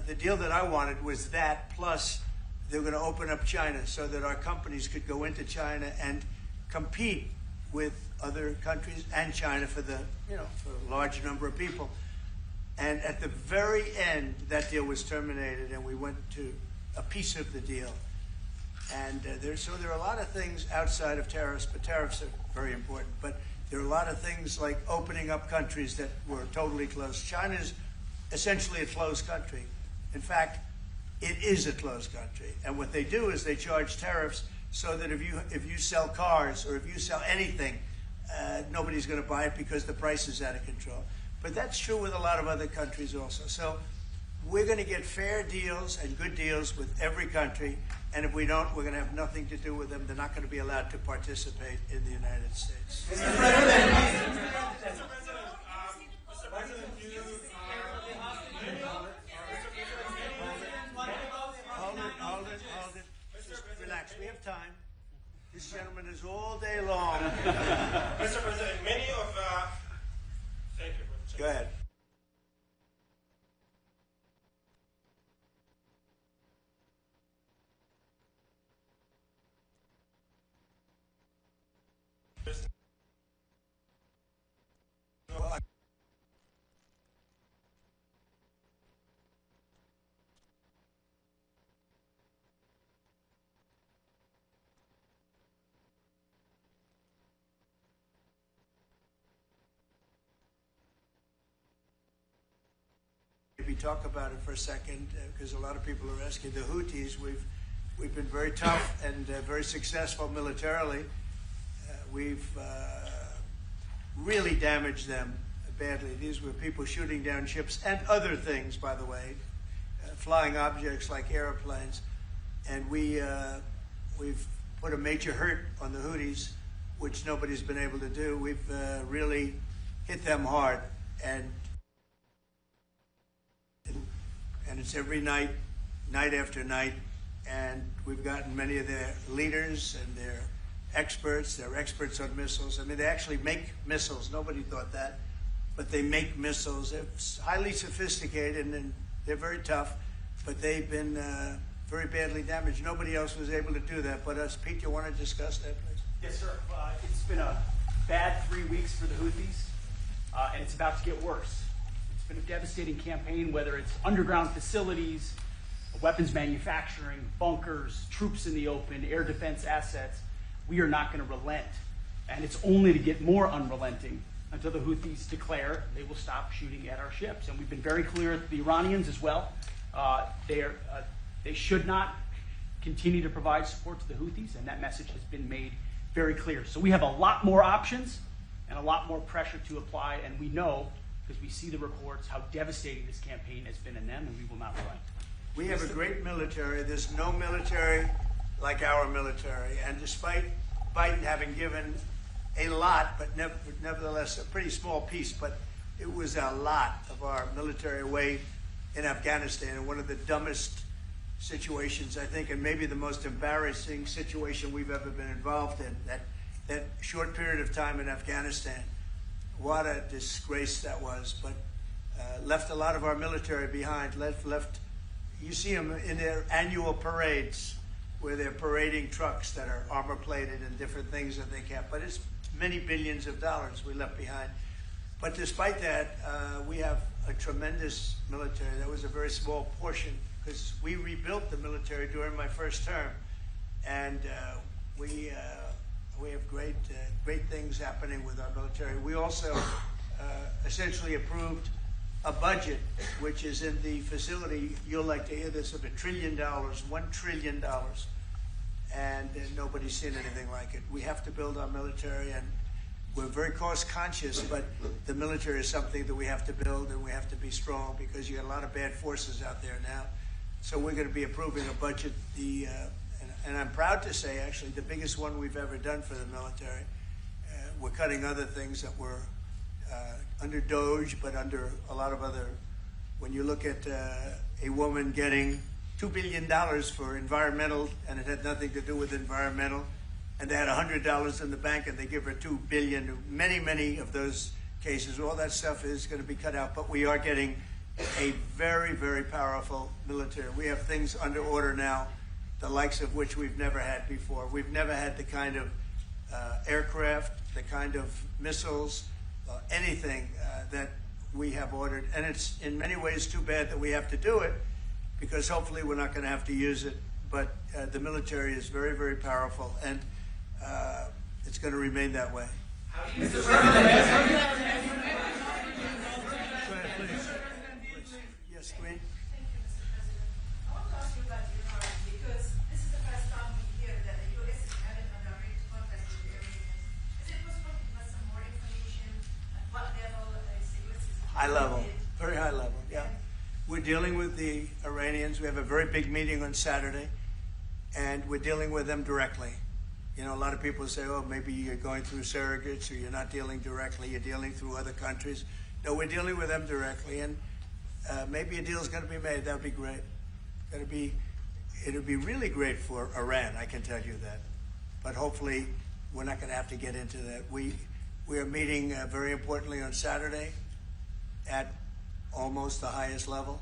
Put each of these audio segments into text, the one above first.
the deal that I wanted was that, plus they were going to open up China so that our companies could go into China and compete with other countries and China for the, for a large number of people. And at the very end, that deal was terminated, and we went to a piece of the deal. And there are a lot of things outside of tariffs, but tariffs are very important. But there are a lot of things like opening up countries that were totally closed. China's essentially a closed country. In fact, it is a closed country. And what they do is they charge tariffs so that if you sell cars or if you sell anything, nobody's going to buy it because the price is out of control. But that's true with a lot of other countries also. So we're going to get fair deals and good deals with every country. And if we don't, we're going to have nothing to do with them. They're not going to be allowed to participate in the United States. Mr. President, Hold it. Just relax. We have time. This gentleman is all day long. Mr. President, many of thank you. Go ahead. Maybe talk about it for a second, because a lot of people are asking. The Houthis, we've been very tough and very successful militarily. We've really damaged them badly. These were people shooting down ships and other things, by the way, flying objects like airplanes. And we've put a major hurt on the Houthis, which nobody's been able to do. We've really hit them hard. And it's every night, night after night, and we've gotten many of their leaders and their experts. They're experts on missiles. I mean, they actually make missiles. Nobody thought that, but they make missiles. They're highly sophisticated, and they're very tough, but they've been very badly damaged. Nobody else was able to do that but us. Pete, you want to discuss that, please? Yes, sir. It's been a bad 3 weeks for the Houthis, and it's about to get worse. It's been a devastating campaign, whether it's underground facilities, weapons manufacturing, bunkers, troops in the open, air defense assets. We are not going to relent. And it's only to get more unrelenting until the Houthis declare they will stop shooting at our ships. And we've been very clear with the Iranians as well. They should not continue to provide support to the Houthis, and that message has been made very clear. So we have a lot more options and a lot more pressure to apply, and we know, because we see the reports, how devastating this campaign has been in them, and we will not relent. We have a great military. There's no military like our military. And despite Biden having given a lot, but nevertheless a pretty small piece, but it was a lot of our military away in Afghanistan, and one of the dumbest situations, I think, and maybe the most embarrassing situation we've ever been involved in, that short period of time in Afghanistan. What a disgrace that was, but left a lot of our military behind. Left. You see them in their annual parades where they're parading trucks that are armor-plated and different things that they can't. But it's many billions of dollars we left behind. But despite that, we have a tremendous military. That was a very small portion, because we rebuilt the military during my first term, and we have great things happening with our military. We also essentially approved a budget which is in the facility, you'll like to hear this, of $1 trillion, $1 trillion, and nobody's seen anything like it. We have to build our military, and we're very cost conscious, but the military is something that we have to build, and we have to be strong, because you got a lot of bad forces out there now. So we're going to be approving a budget, and I'm proud to say, actually, the biggest one we've ever done for the military. We're cutting other things that were under DOGE, but under a lot of other. When you look at a woman getting $2 billion for environmental, and it had nothing to do with environmental, and they had $100 in the bank, and they give her $2 billion. Many of those cases, all that stuff is going to be cut out. But we are getting a very, very powerful military. We have things under order now, the likes of which we've never had before. We've never had the kind of aircraft, the kind of missiles, anything that we have ordered. And it's in many ways too bad that we have to do it, because hopefully we're not going to have to use it. But the military is very, very powerful, and it's going to remain that way. How do you Yes, Queen? Thank you, Mr. President. I want to ask you about Iran, because this is the first time we hear that the U.S. is having a direct contact with the Iranians. Is it possible to give us some more information at what level is the U.S. is High level, involved? very high level, yeah. We're dealing with the Iranians. We have a very big meeting on Saturday, and we're dealing with them directly. You know, a lot of people say, oh, maybe you're going through surrogates, or you're not dealing directly, you're dealing through other countries. No, we're dealing with them directly, and maybe a deal's going to be made. That would be great. It'll be really great for Iran, I can tell you that. But hopefully, we're not going to have to get into that. We are meeting very importantly on Saturday at almost the highest level.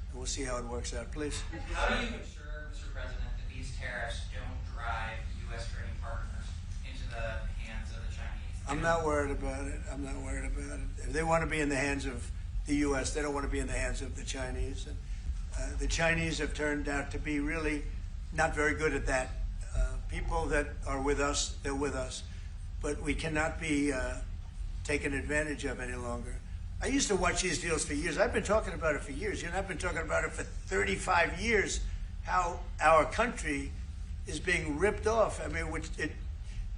And we'll see how it works out. Please. How do you ensure, Mr. President, that these tariffs don't drive U.S. trading partners into the hands of the Chinese? I'm not worried about it. I'm not worried about it. If they want to be in the hands of the U.S., they don't want to be in the hands of the Chinese. And the Chinese have turned out to be really not very good at that. People that are with us, they're with us. But we cannot be taken advantage of any longer. I used to watch these deals for years. I've been talking about it for years. You know, I've been talking about it for 35 years, how our country is being ripped off. I mean,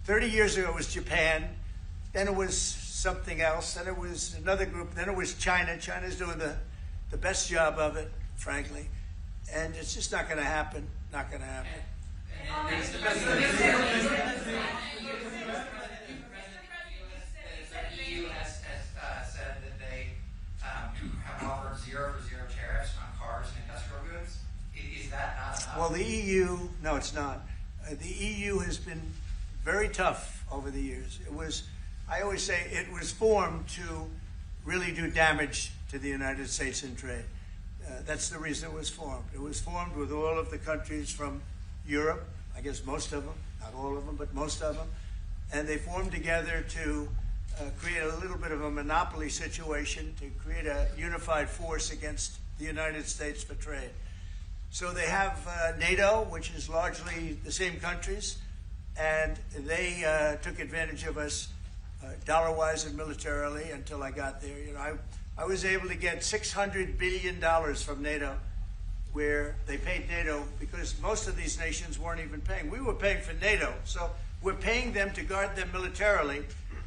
30 years ago it was Japan, then it was something else, then it was another group, then it was China. China's doing the best job of it, frankly. And it's just not going to happen. Not going to happen. The EU has said that they have offered 0 for 0 tariffs on cars and industrial goods. Is that not enough? Well, the EU, no, it's not. The EU has been very tough over the years. I always say it was formed to really do damage to the United States in trade. That's the reason it was formed. It was formed with all of the countries from Europe, I guess most of them, not all of them, but most of them. And they formed together to create a little bit of a monopoly situation, to create a unified force against the United States for trade. So they have NATO, which is largely the same countries, and they took advantage of us dollar-wise and militarily until I got there. You know, I was able to get $600 billion from NATO, where they paid NATO because most of these nations weren't even paying. We were paying for NATO, so we're paying them to guard them militarily,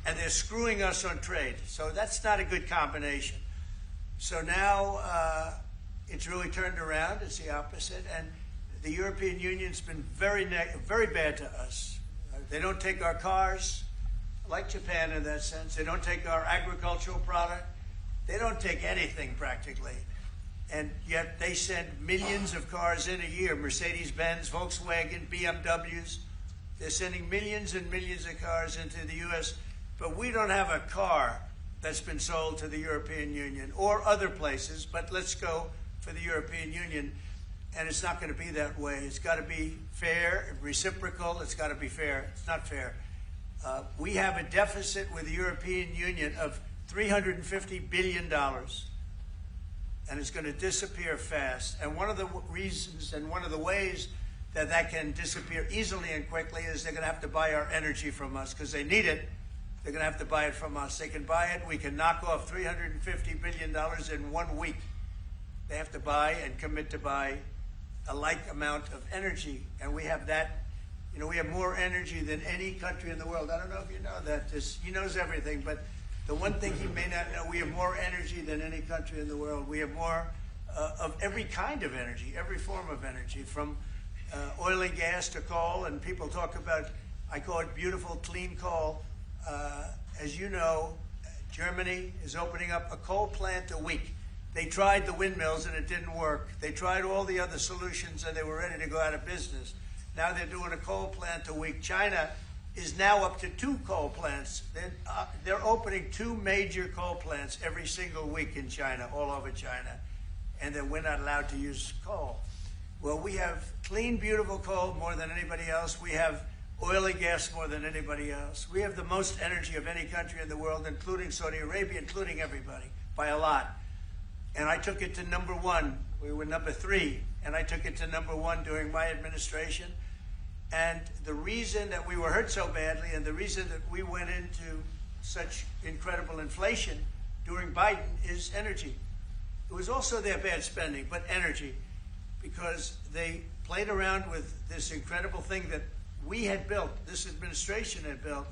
and they're screwing us on trade. So that's not a good combination. So now it's really turned around. It's the opposite, and the European Union's been very bad to us. They don't take our cars, like Japan in that sense. They don't take our agricultural product. They don't take anything practically. And yet they send millions of cars in a year, Mercedes-Benz, Volkswagen, BMWs. They're sending millions and millions of cars into the U.S., but we don't have a car that's been sold to the European Union or other places, but let's go for the European Union. And it's not going to be that way. It's got to be fair, reciprocal. It's got to be fair. It's not fair. We have a deficit with the European Union of $350 billion. And it's going to disappear fast. And one of the reasons and one of the ways that that can disappear easily and quickly is they're going to have to buy our energy from us because they need it. They're going to have to buy it from us. They can buy it. We can knock off $350 billion in 1 week. They have to buy and commit to buy a like amount of energy. And we have that. You know, we have more energy than any country in the world. I don't know if you know that. He knows everything, but the one thing he may not know, we have more energy than any country in the world. We have more of every kind of energy, every form of energy, from oil and gas to coal. And people talk about, I call it beautiful, clean coal. As you know, Germany is opening up a coal plant a week. They tried the windmills and it didn't work. They tried all the other solutions and they were ready to go out of business. Now they're doing a coal plant a week. China is now up to 2 coal plants. They're opening 2 major coal plants every single week in China, all over China. and that we're not allowed to use coal. Well, we have clean, beautiful coal more than anybody else. We have oil and gas more than anybody else. We have the most energy of any country in the world, including Saudi Arabia, including everybody, by a lot. And I took it to number 1. We were number 3, and I took it to number 1 during my administration. And the reason that we were hurt so badly, and the reason that we went into such incredible inflation during Biden, is energy. It was also their bad spending, but energy, because they played around with this incredible thing that we had built, this administration had built,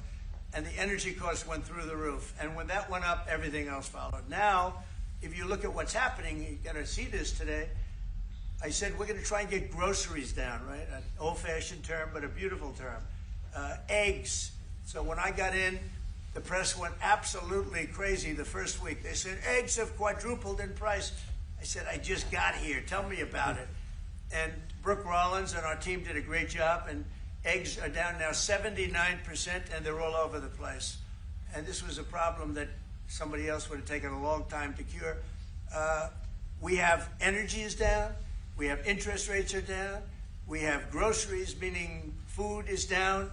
and the energy costs went through the roof. And when that went up, everything else followed. Now, if you look at what's happening, you're going to see this today. I said we're going to try and get groceries down, right? An old-fashioned term, but a beautiful term. Eggs. So when I got in, the press went absolutely crazy the first week. They said, eggs have quadrupled in price. I said, I just got here. Tell me about it. And Brooke Rollins and our team did a great job, and eggs are down now 79%, and they're all over the place. And this was a problem that somebody else would have taken a long time to cure. We have energy is down. We have interest rates are down. We have groceries, meaning food is down.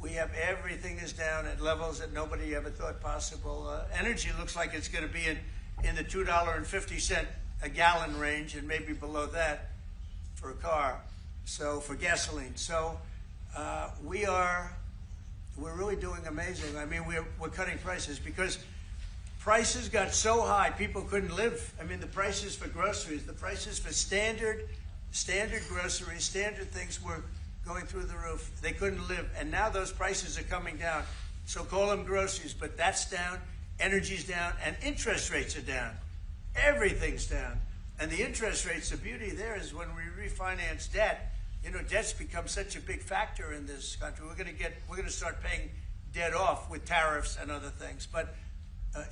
We have everything is down at levels that nobody ever thought possible. Energy looks like it's going to be in the $2.50 a gallon range, and maybe below that for a car. So for gasoline. So we're really doing amazing. I mean, we're cutting prices because prices got so high people couldn't live. I mean, the prices for groceries, the prices for standard groceries, standard things were going through the roof. They couldn't live. And now those prices are coming down. So call them groceries, but that's down, energy's down, and interest rates are down. Everything's down. And the interest rates, the beauty there is when we refinance debt, you know, debt's become such a big factor in this country. We're going to start paying debt off with tariffs and other things. But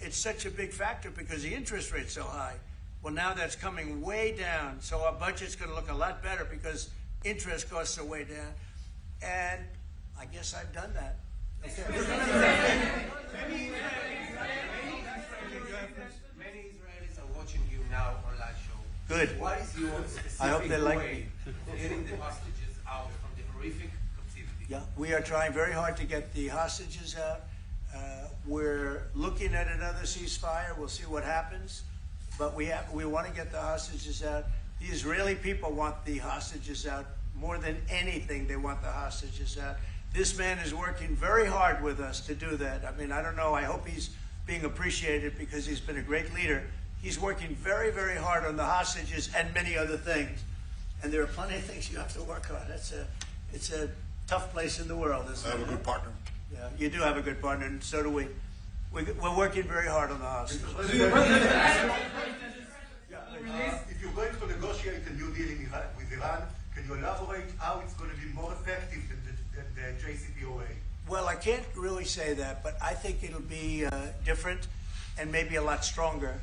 it's such a big factor because the interest rate's so high. Well, now that's coming way down. So our budget's going to look a lot better because interest costs are way down. And I guess I've done that. Okay. Many Israelis are watching you now on live show. Good. What is your specific I hope they like way me. of getting the hostages out from the horrific captivity? Yeah, we are trying very hard to get the hostages out. We're looking at another ceasefire. We'll see what happens. But we want to get the hostages out. The Israeli people want the hostages out more than anything. They want the hostages out. This man is working very hard with us to do that. I mean, I don't know. I hope he's being appreciated because he's been a great leader. He's working very, very hard on the hostages and many other things. And there are plenty of things you have to work on. It's a tough place in the world, isn't it? I have a good partner. Yeah, you do have a good partner, and so do we. We're working very hard on the hostages. If you're going to negotiate a new deal with Iran, can you elaborate how it's going to be more effective than the JCPOA? Well, I can't really say that, but I think it'll be different and maybe a lot stronger.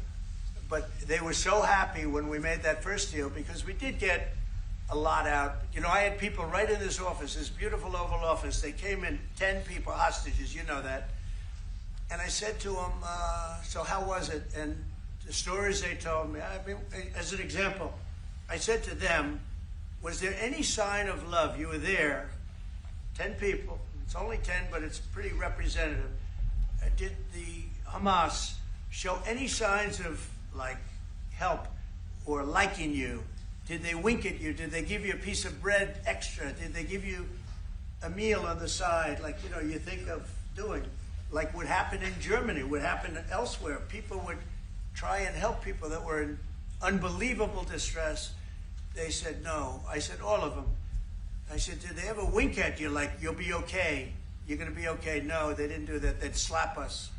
But they were so happy when we made that first deal because we did get a lot out. You know, I had people right in this office, this beautiful Oval Office. They came in, 10 people, hostages, you know that. And I said to them, so how was it? And the stories they told me, I mean, as an example, I said to them, was there any sign of love? You were there, 10 people. It's only 10, but it's pretty representative. Did the Hamas show any signs of, like, help or liking you? Did they wink at you? Did they give you a piece of bread extra? Did they give you a meal on the side, like, you know, you think of doing? Like what happened in Germany, what happened elsewhere. People would try and help people that were in unbelievable distress. They said no. I said all of them. I said, did they ever wink at you like, you'll be okay? You're going to be okay? No, they didn't do that. They'd slap us.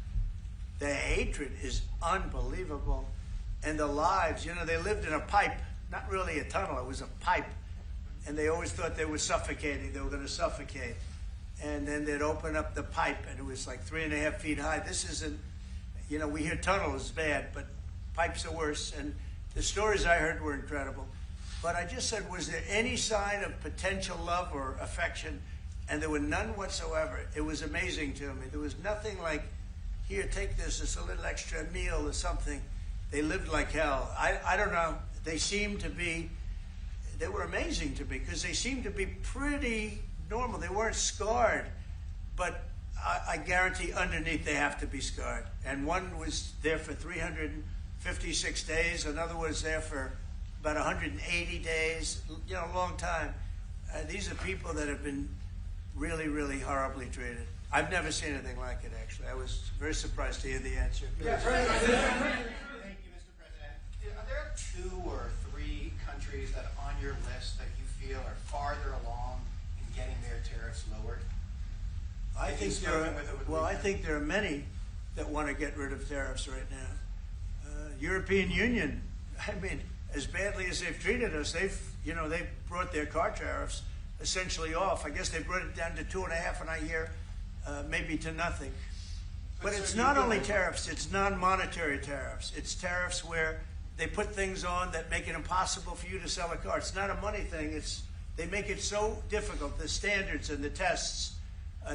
The hatred is unbelievable. And the lives, you know, they lived in a pipe. Not really a tunnel, it was a pipe. And they always thought they were suffocating. They were going to suffocate. And then they'd open up the pipe, and it was like 3.5 feet high. This isn't, you know, we hear tunnels bad, but pipes are worse. And the stories I heard were incredible. But I just said, was there any sign of potential love or affection? And there were none whatsoever. It was amazing to me. There was nothing like, here, take this, it's a little extra meal or something. They lived like hell. I don't know. they seemed to be, they were amazing to me because they seemed to be pretty normal. They weren't scarred, but I guarantee underneath they have to be scarred. And one was there for 356 days. Another was there for about 180 days, you know, a long time. These are people that have been really, really horribly treated. I've never seen anything like it, actually. I was very surprised to hear the answer. Yeah, Thank you, Mr. President. Are there 2 or 3 countries that are on your list that you feel are farther along in getting their tariffs lowered? I think there are many that want to get rid of tariffs right now. European Union, I mean, as badly as they've treated us, they've brought their car tariffs essentially off. I guess they brought it down to 2.5, and I hear maybe to nothing. But it's not only tariffs, it's non-monetary tariffs. It's tariffs where they put things on that make it impossible for you to sell a car. It's not a money thing. They make it so difficult, the standards and the tests.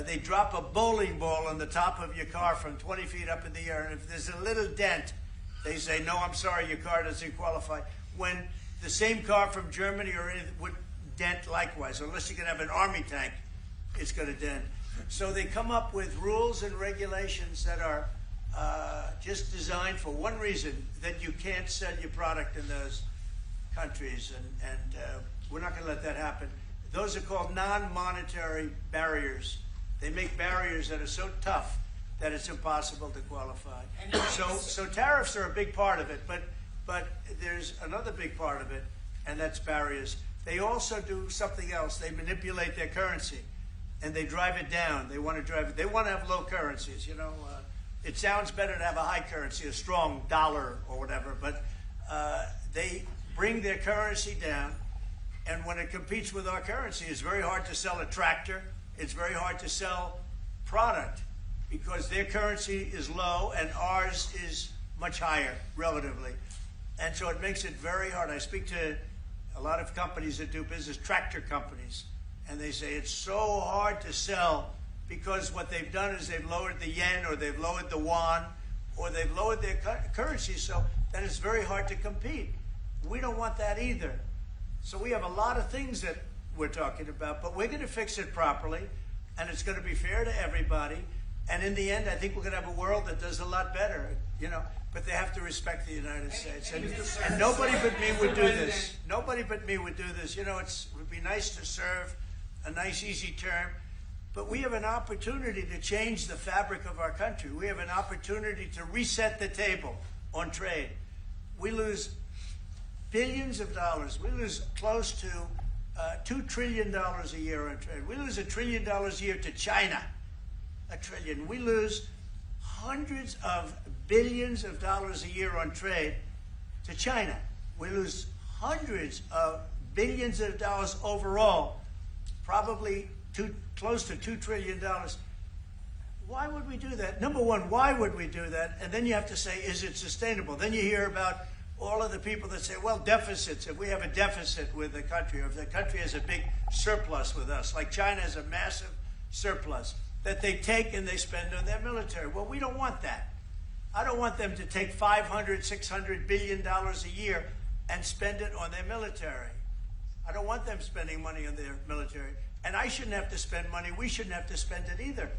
They drop a bowling ball on the top of your car from 20 feet up in the air, and if there's a little dent, they say, no, I'm sorry, your car doesn't qualify. When the same car from Germany would dent likewise. Unless you can have an army tank, it's going to dent. So they come up with rules and regulations that are just designed for one reason, that you can't sell your product in those countries, and we're not going to let that happen. Those are called non-monetary barriers. They make barriers that are so tough that it's impossible to qualify. So tariffs are a big part of it, but there's another big part of it, and that's barriers. They also do something else. They manipulate their currency, and they drive it down. They want to have low currencies. You know, it sounds better to have a high currency, a strong dollar or whatever, but they bring their currency down, and when it competes with our currency, it's very hard to sell a tractor. It's very hard to sell product because their currency is low and ours is much higher relatively. And so it makes it very hard. I speak to a lot of companies that do business, tractor companies, and they say it's so hard to sell because what they've done is they've lowered the yen, or they've lowered the yuan, or they've lowered their currency, so that it's very hard to compete. We don't want that either. So we have a lot of things that we're talking about, but we're going to fix it properly, and it's going to be fair to everybody. And in the end, I think we're going to have a world that does a lot better, you know. But they have to respect the United States, and nobody but me would do this. Nobody but me would do this. You know, it would be nice to serve a nice, easy term, but we have an opportunity to change the fabric of our country. We have an opportunity to reset the table on trade. We lose billions of dollars. We lose close to $2 trillion a year on trade. We lose $1 trillion a year to China. $1 trillion. We lose hundreds of billions of dollars a year on trade to China. We lose hundreds of billions of dollars overall, probably close to $2 trillion. Why would we do that? Number one, why would we do that? And then you have to say, is it sustainable? Then you hear about all of the people that say, well, deficits. If we have a deficit with the country, or if the country has a big surplus with us, like China has a massive surplus, that they take and they spend on their military. Well, we don't want that. I don't want them to take $500, $600 billion a year and spend it on their military. I don't want them spending money on their military. And I shouldn't have to spend money. We shouldn't have to spend it either.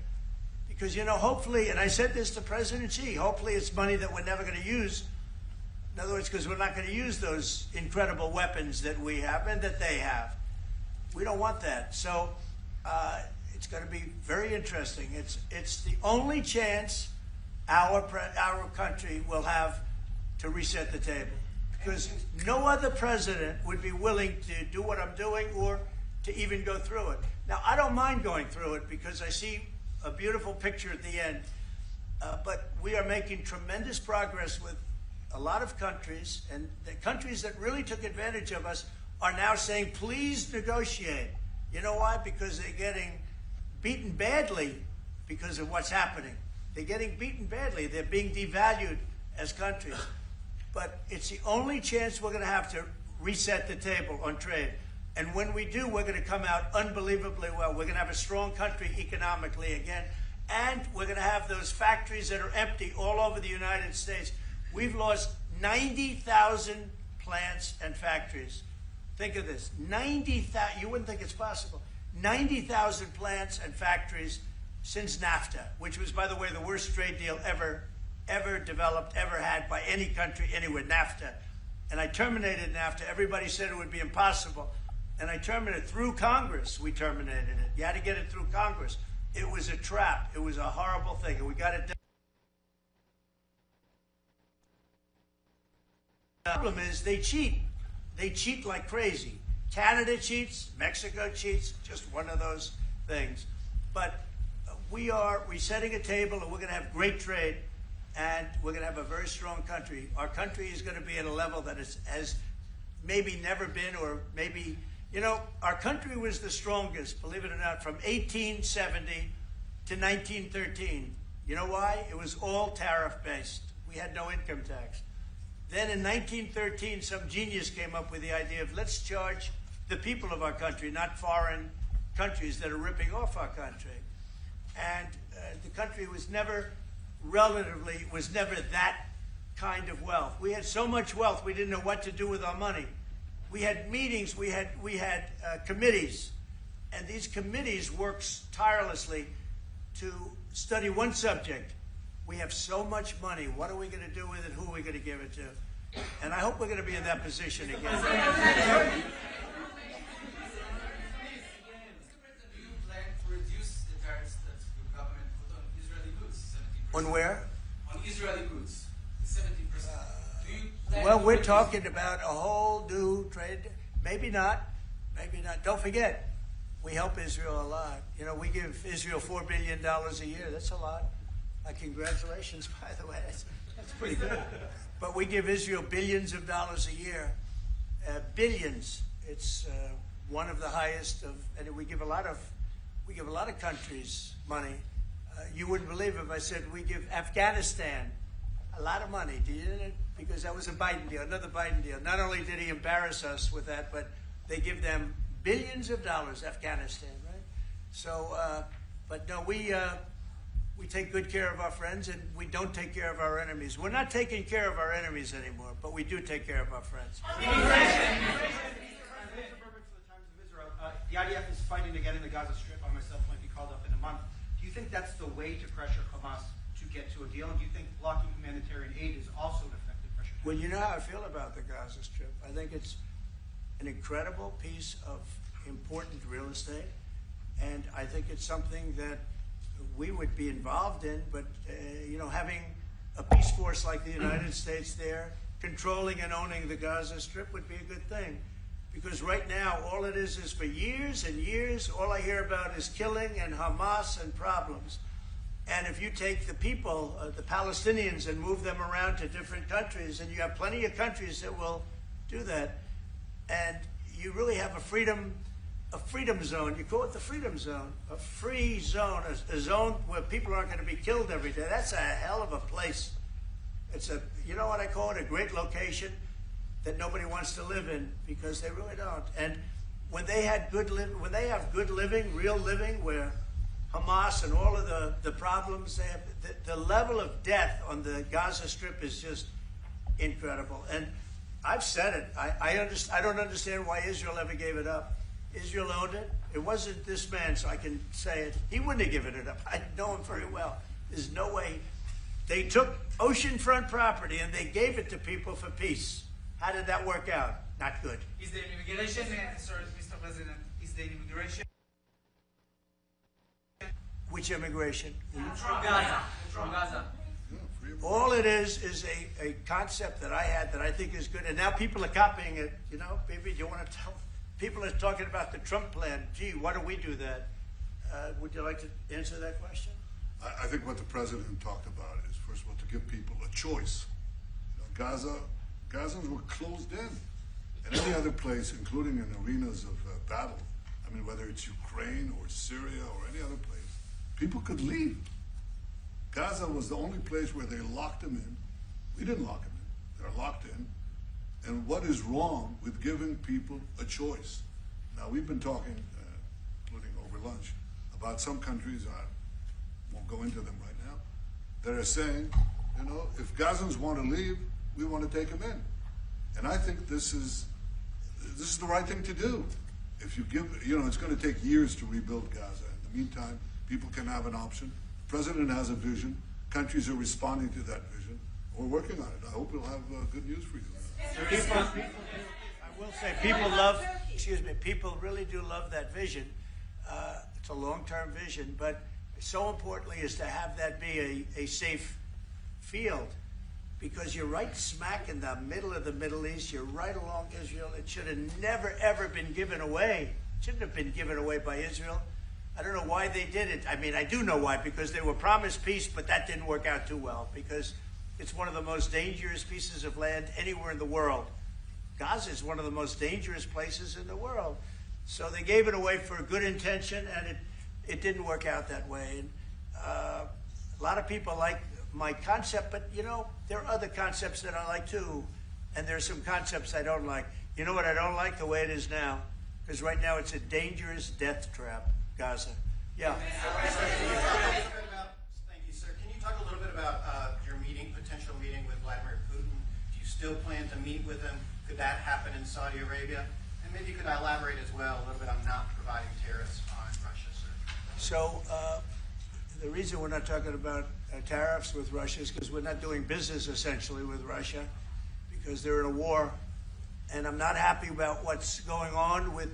Because, you know, hopefully, and I said this to President Xi, hopefully it's money that we're never going to use. In other words, because we're not going to use those incredible weapons that we have and that they have. We don't want that. So it's going to be very interesting. It's the only chance our country will have to reset the table. Because no other president would be willing to do what I'm doing or to even go through it. Now, I don't mind going through it because I see a beautiful picture at the end. But we are making tremendous progress with a lot of countries, and the countries that really took advantage of us are now saying, please negotiate. You know why? Because they're getting beaten badly because of what's happening. They're getting beaten badly. They're being devalued as countries. But it's the only chance we're going to have to reset the table on trade. And when we do, we're going to come out unbelievably well. We're going to have a strong country economically again. And we're going to have those factories that are empty all over the United States. We've lost 90,000 plants and factories. Think of this, 90,000, you wouldn't think it's possible, 90,000 plants and factories since NAFTA, which was, by the way, the worst trade deal ever developed, ever had by any country anywhere, NAFTA. And I terminated NAFTA. Everybody said it would be impossible. And I terminated it through Congress. We terminated it. You had to get it through Congress. It was a trap. It was a horrible thing. And we got it done. The problem is they cheat. They cheat like crazy. Canada cheats. Mexico cheats. Just one of those things. But we're setting a table, and we're going to have great trade, and we're going to have a very strong country. Our country is going to be at a level that has maybe never been, or maybe, you know, our country was the strongest, believe it or not, from 1870 to 1913. You know why? It was all tariff-based. We had no income tax. Then in 1913, some genius came up with the idea of let's charge the people of our country, not foreign countries that are ripping off our country. And the country was never that kind of wealth. We had so much wealth, we didn't know what to do with our money. We had meetings, we had committees, and these committees worked tirelessly to study one subject. We have so much money. What are we going to do with it? Who are we going to give it to? And I hope we're going to be in that position again. Mr. President, do you plan to reduce the tariffs that the government put on Israeli goods, 70%? On where? On Israeli goods, 70%. Do you plan Well, to we're reduce- talking about a whole new trade. Maybe not. Maybe not. Don't forget, we help Israel a lot. You know, we give Israel $4 billion a year. That's a lot. Congratulations, by the way. That's pretty good. But we give Israel billions of dollars a year. Billions. It's one of the highest of, and we give a lot of countries money. You wouldn't believe if I said we give Afghanistan a lot of money. Do you? Because that was a Biden deal, another Biden deal. Not only did he embarrass us with that, but they give them billions of dollars, Afghanistan, right? So, but no, we take good care of our friends, and we don't take care of our enemies. We're not taking care of our enemies anymore, but we do take care of our friends. The IDF is fighting again in the Gaza Strip. I myself might be called up in a month. Do you think that's the way to pressure Hamas to get to a deal? And do you think blocking humanitarian aid is also an effective pressure? Well, you know how I feel about the Gaza Strip. I think it's an incredible piece of important real estate, and I think it's something that we would be involved in, but you know, having a peace force like the United States there, controlling and owning the Gaza Strip would be a good thing. Because right now, all it is for years and years, all I hear about is killing and Hamas and problems. And if you take the people, the Palestinians, and move them around to different countries, and you have plenty of countries that will do that, and you really have a freedom zone. You call it the freedom zone, a free zone, a zone where people aren't going to be killed every day. That's a hell of a place. It's a, you know what I call it, a great location that nobody wants to live in, because they really don't. And when they have good living, real living, where Hamas and all of the problems they have, the level of death on the Gaza Strip is just incredible. And I've said it. I don't understand why Israel ever gave it up. Israel owned it. It wasn't this man, so I can say it. He wouldn't have given it up. I know him very well. There's no way. They took oceanfront property and they gave it to people for peace. How did that work out? Not good. Is the immigration, sorry, Mr. President, is the immigration Which immigration? from Gaza? From Gaza. All it is a concept that I had that I think is good, and now people are copying it. You know, maybe you want to tell. People are talking about the Trump plan. Gee, why don't we do that? Would you like to answer that question? I think what the president talked about is, first of all, to give people a choice. You know, Gazans were closed in. And any other place, including in arenas of battle, I mean, whether it's Ukraine or Syria or any other place, people could leave. Gaza was the only place where they locked them in. We didn't lock them in. They're locked in. And what is wrong with giving people a choice? Now, we've been talking, including over lunch, about some countries, I won't go into them right now, that are saying, you know, if Gazans want to leave, we want to take them in. And I think this is the right thing to do. If you give, it's going to take years to rebuild Gaza. In the meantime, people can have an option. The president has a vision. Countries are responding to that vision. We're working on it. I hope we'll have good news for you. I will say, people really do love that vision. It's a long-term vision, but so importantly is to have that be a safe field, because you're right smack in the middle of the Middle East. You're right along Israel. It should have never, ever been given away. It shouldn't have been given away by Israel. I don't know why they did it. I mean, I do know why, because they were promised peace, but that didn't work out too well, because it's one of the most dangerous pieces of land anywhere in the world. Gaza is one of the most dangerous places in the world. So they gave it away for a good intention, and it didn't work out that way. And a lot of people like my concept, but there are other concepts that I like too, and there's some concepts I don't like. You know what I don't like? The way it is now, because right now it's a dangerous death trap, Gaza. Yeah. Thank you, sir. Can you talk a little bit about your potential meeting with Vladimir Putin? Do you still plan to meet with him? Could that happen in Saudi Arabia? And maybe you could elaborate as well a little bit on not providing tariffs on Russia, sir. So the reason we're not talking about tariffs with Russia is because we're not doing business essentially with Russia, because they're in a war, and I'm not happy about what's going on with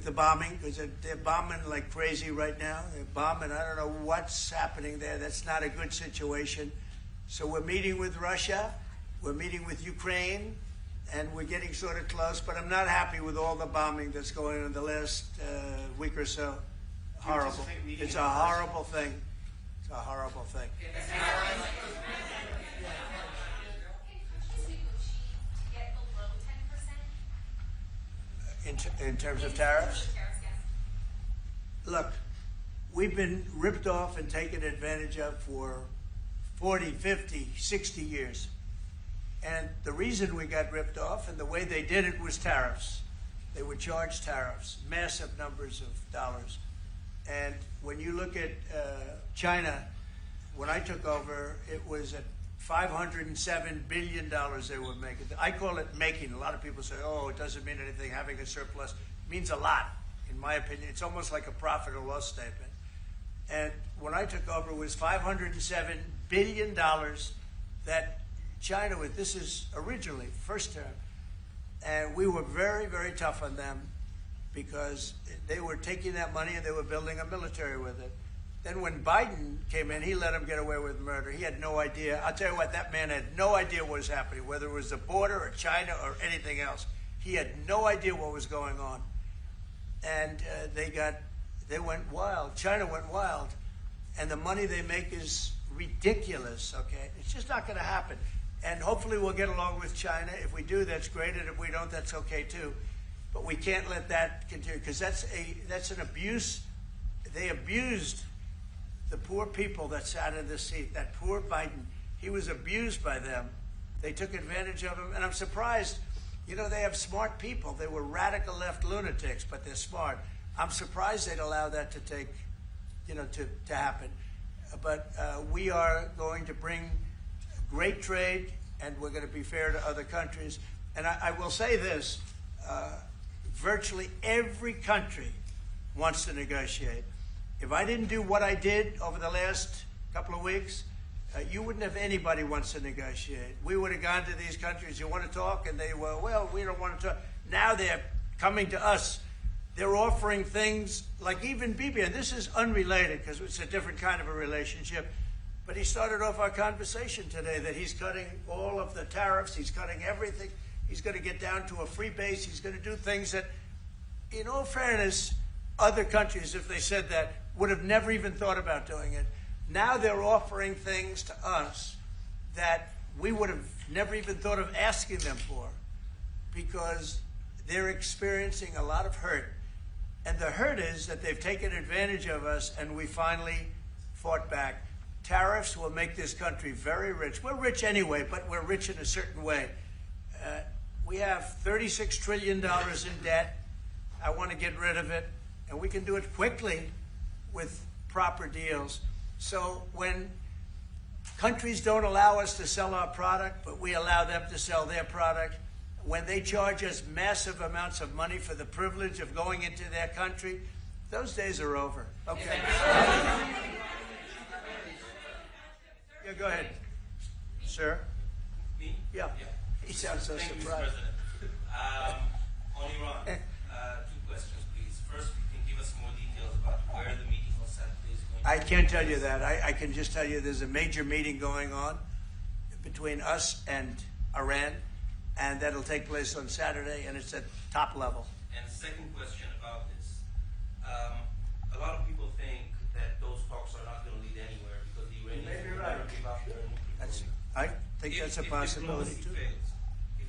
the bombing, because they're bombing like crazy right now. They're bombing. I don't know what's happening there. That's not a good situation. So we're meeting with Russia. We're meeting with Ukraine, and we're getting sort of close, but I'm not happy with all the bombing that's going on in the last week or so. Horrible. It's a horrible thing. It's a horrible thing. In terms of tariffs? Look, we've been ripped off and taken advantage of for 40, 50, 60 years. And the reason we got ripped off and the way they did it was tariffs. They would charge tariffs, massive numbers of dollars. And when you look at China, when I took over, it was at $507 billion they were making. I call it making. A lot of people say, oh, it doesn't mean anything, having a surplus. It means a lot, in my opinion. It's almost like a profit or loss statement. And when I took over, it was $507 billion that China, this is originally, first term, and we were very, very tough on them because they were taking that money and they were building a military with it. Then when Biden came in, he let them get away with murder. He had no idea. I'll tell you what, that man had no idea what was happening, whether it was the border or China or anything else. He had no idea what was going on. And they went wild. China went wild. And the money they make is ridiculous, okay? It's just not going to happen. And hopefully we'll get along with China. If we do, that's great. And if we don't, that's okay too. But we can't let that continue, because that's an abuse. They abused the poor people that sat in the seat. That poor Biden, he was abused by them. They took advantage of him. And I'm surprised, they have smart people. They were radical left lunatics, but they're smart. I'm surprised they'd allow that to take, to happen. But we are going to bring great trade, and we're going to be fair to other countries. And I will say this, virtually every country wants to negotiate. If I didn't do what I did over the last couple of weeks, you wouldn't have anybody wants to negotiate. We would have gone to these countries, you want to talk? And they were, well, we don't want to talk. Now they're coming to us. They're offering things like even Bibi, and this is unrelated because it's a different kind of a relationship, but he started off our conversation today that he's cutting all of the tariffs, he's cutting everything. He's going to get down to a free base. He's going to do things that, in all fairness, other countries, if they said that, would have never even thought about doing it. Now they're offering things to us that we would have never even thought of asking them for, because they're experiencing a lot of hurt. And the hurt is that they've taken advantage of us, and we finally fought back. Tariffs will make this country very rich. We're rich anyway, but we're rich in a certain way. We have $36 trillion in debt. I want to get rid of it, and we can do it quickly with proper deals. So when countries don't allow us to sell our product, but we allow them to sell their product. When they charge us massive amounts of money for the privilege of going into their country, those days are over. Okay. Yeah, go ahead. Sir? Me? Yeah. He sounds so Thank surprised. you, Mr. President. On Iran, two questions, please. First, you can give us more details about where the meeting will set place going to I can't tell you that. I can just tell you there's a major meeting going on between us and Iran, and that'll take place on Saturday, and it's at top level. And second question about this. A lot of people think that those talks are not going to lead anywhere because the Iranians will never give up their nuclear program. I think that's a possibility, If too.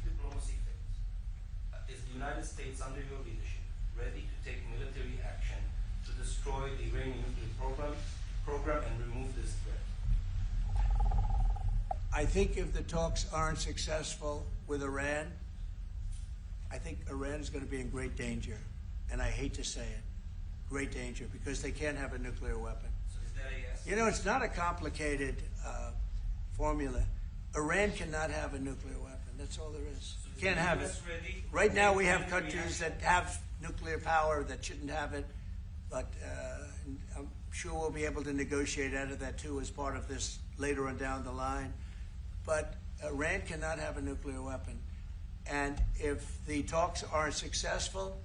diplomacy fails, is the United States, under your leadership, ready to take military action to destroy the Iranian nuclear program and remove this threat? I think if the talks aren't successful with Iran, I think Iran is going to be in great danger. And I hate to say it, great danger, because they can't have a nuclear weapon. So is that a yes? You know, it's not a complicated formula. Iran cannot have a nuclear weapon. That's all there is. So is Can't the have it. US ready to Right now, take we have military countries action? that have nuclear power that shouldn't have it, but I'm sure we'll be able to negotiate out of that too as part of this later on down the line. But Iran cannot have a nuclear weapon. And if the talks aren't successful,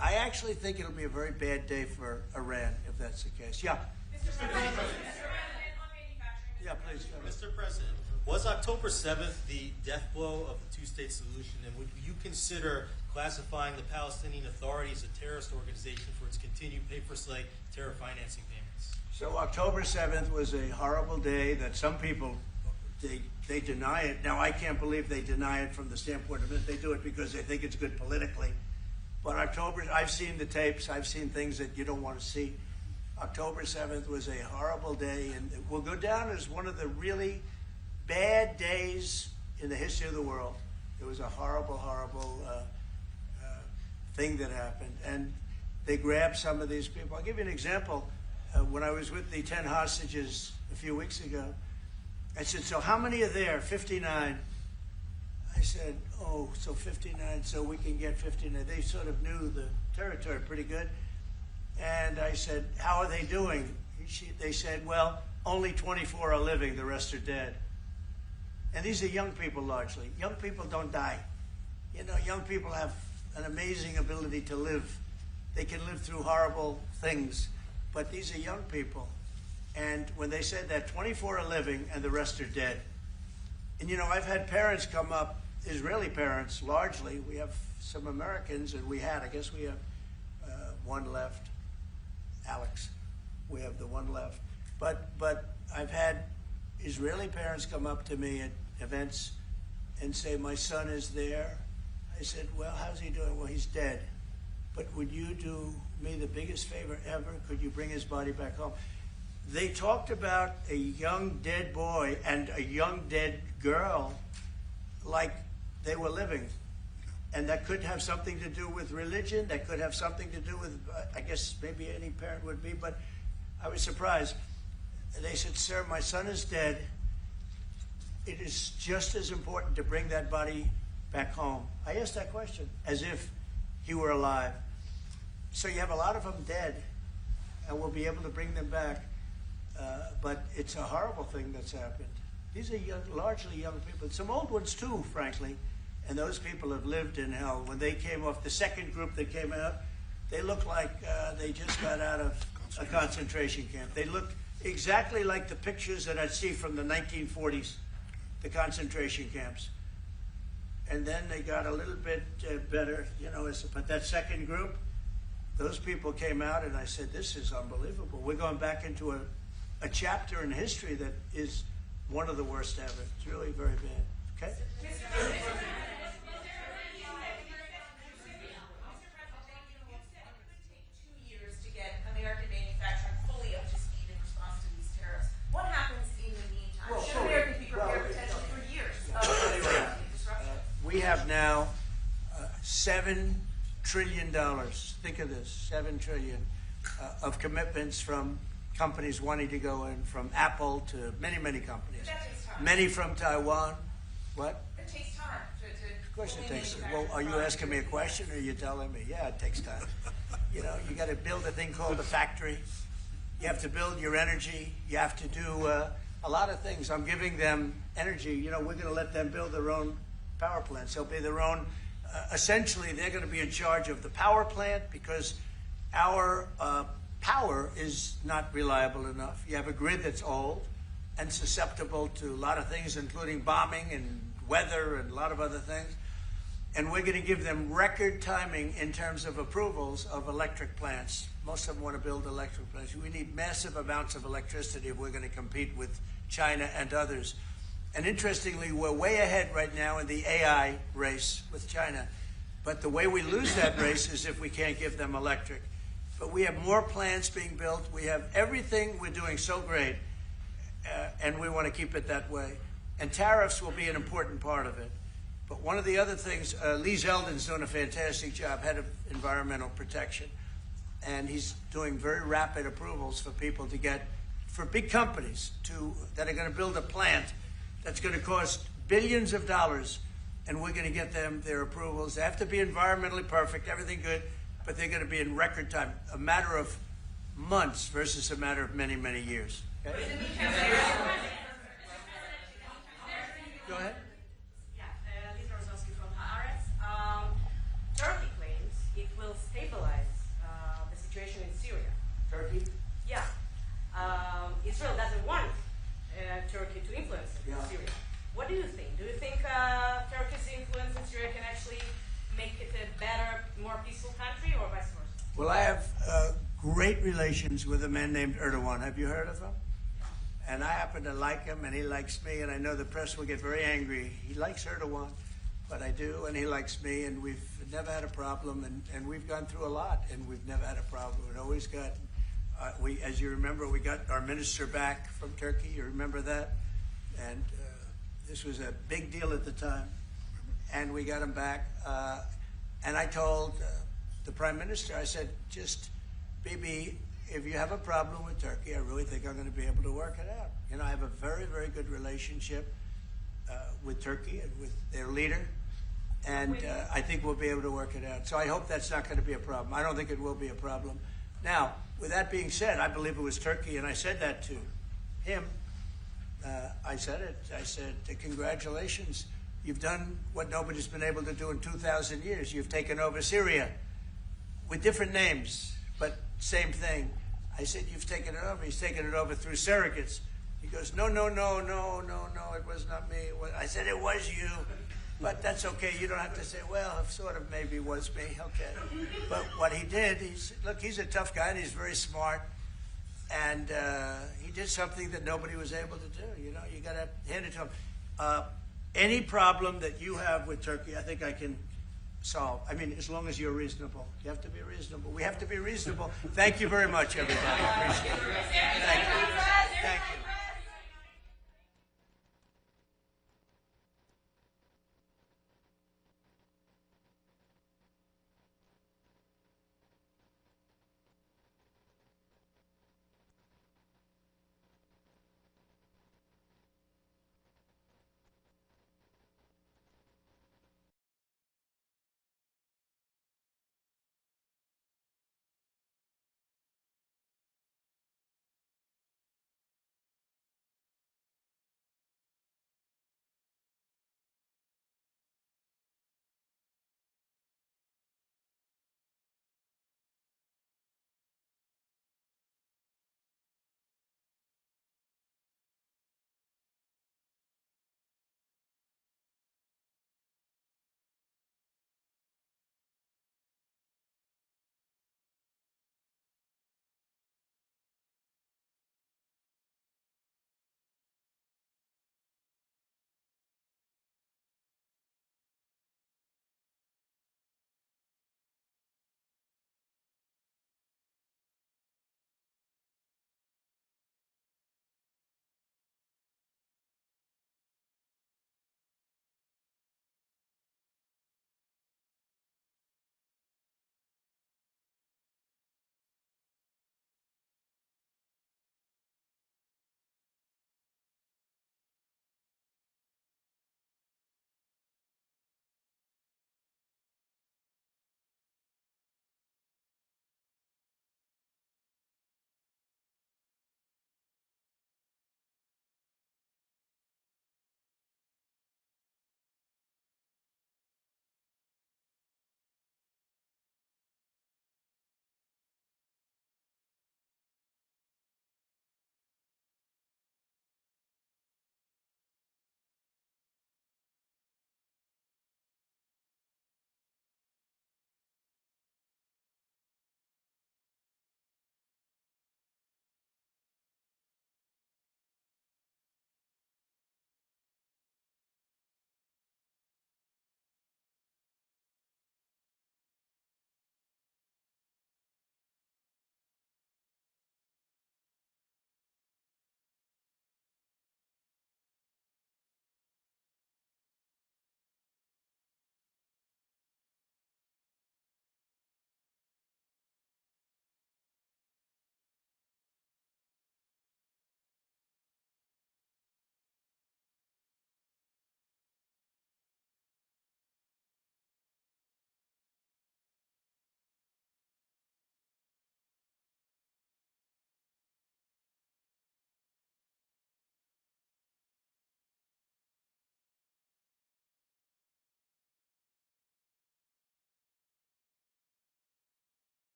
I actually think it'll be a very bad day for Iran if that's the case. Yeah. Mr. President, on manufacturing. Yeah, please. Go ahead. Mr. President, was October 7th the death blow of the two-state solution, and would you consider classifying the Palestinian Authority as a terrorist organization for its continued pay-for-slay terror financing payments? So October 7th was a horrible day that some people, they deny it. Now, I can't believe they deny it from the standpoint of it. They do it because they think it's good politically. But October, I've seen the tapes. I've seen things that you don't want to see. October 7th was a horrible day, and it will go down as one of the really bad days in the history of the world. It was a horrible, horrible thing that happened. And they grabbed some of these people. I'll give you an example. When I was with the 10 hostages a few weeks ago, I said, so how many are there? 59. I said, oh, so 59, so we can get 59. They sort of knew the territory pretty good. And I said, how are they doing? They said, well, only 24 are living, the rest are dead. And these are young people largely. Young people don't die. You know, young people have an amazing ability to live. They can live through horrible things, but these are young people. And when they said that 24 are living and the rest are dead. And you know, I've had parents come up, Israeli parents largely. We have some Americans, and I guess we have one left. Alex, we have the one left. But I've had Israeli parents come up to me at events and say, my son is there. I said, well, how's he doing? Well, he's dead. But would you do me the biggest favor ever? Could you bring his body back home? They talked about a young dead boy and a young dead girl like they were living. And that could have something to do with religion. That could have something to do with, I guess maybe any parent would be, but I was surprised. They said, sir, my son is dead. It is just as important to bring that body back home. I asked that question as if he were alive. So you have a lot of them dead, and we'll be able to bring them back. But it's a horrible thing that's happened. These are largely young people. Some old ones too, frankly. And those people have lived in hell. When they came off, the second group that came out, they looked like they just got out of a concentration camp. They looked exactly like the pictures that I'd see from the 1940s, the concentration camps. And then they got a little bit better, you know. But that second group, those people came out, and I said, this is unbelievable. We're going back into a chapter in history that is one of the worst ever. It's really very bad. Okay? We have now $7 trillion. Think of this, $7 trillion of commitments from companies wanting to go in, from Apple to many, many companies. But that takes time. Many from Taiwan. What? It takes time to Of course it fully takes. manufacture Well, are you products asking me a here in the question, or are you telling me? Yeah, it takes time. You know, you got to build a thing called a factory. You have to build your energy. You have to do a lot of things. I'm giving them energy. You know, we're going to let them build their own power plants. They'll be their own. Essentially, they're going to be in charge of the power plant because our power is not reliable enough. You have a grid that's old and susceptible to a lot of things, including bombing and weather and a lot of other things. And we're going to give them record timing in terms of approvals of electric plants. Most of them want to build electric plants. We need massive amounts of electricity if we're going to compete with China and others. And interestingly, we're way ahead right now in the AI race with China. But the way we lose that race is if we can't give them electric. But we have more plants being built. We have everything. We're doing so great. And we want to keep it that way. And tariffs will be an important part of it. But one of the other things, Lee Zeldin's doing a fantastic job, head of environmental protection. And he's doing very rapid approvals for people to get, for big companies that are going to build a plant that's going to cost billions of dollars. And we're going to get them their approvals. They have to be environmentally perfect, everything good, but they're going to be in record time, a matter of months versus a matter of many, many years. Okay? Go ahead. Turkey claims it will stabilize the situation in Syria. Turkey? Yeah. Israel doesn't want Turkey to influence Syria. What do you think? Do you think Turkey's influence in Syria can actually make it a better, more peaceful country, or vice versa? Well, I have great relations with a man named Erdogan. Have you heard of him? And I happen to like him, and he likes me, and I know the press will get very angry. He likes Erdogan, but I do, and he likes me, and we've never had a problem, and we've gone through a lot, and we've never had a problem. We've always got, as you remember, we got our minister back from Turkey. You remember that? And this was a big deal at the time, and we got him back. And I told the Prime Minister, I said, just, Bibi, if you have a problem with Turkey, I really think I'm going to be able to work it out. You know, I have a very, very good relationship with Turkey and with their leader, and I think we'll be able to work it out. So I hope that's not going to be a problem. I don't think it will be a problem. Now, with that being said, I believe it was Turkey, and I said that to him. I said it. I said, congratulations. You've done what nobody's been able to do in 2,000 years. You've taken over Syria with different names, but same thing. I said, you've taken it over. He's taken it over through surrogates. He goes, no, it was not me. I said, it was you. But that's okay. You don't have to say, well, it sort of maybe was me. Okay. But what he did, look, he's a tough guy, and he's very smart. And he did something that nobody was able to do. You know, you got to hand it to him. Any problem that you have with Turkey, I think I can solve. I mean, as long as you're reasonable. You have to be reasonable. We have to be reasonable. Thank you very much, everybody. Appreciate it. Thank you. Thank you.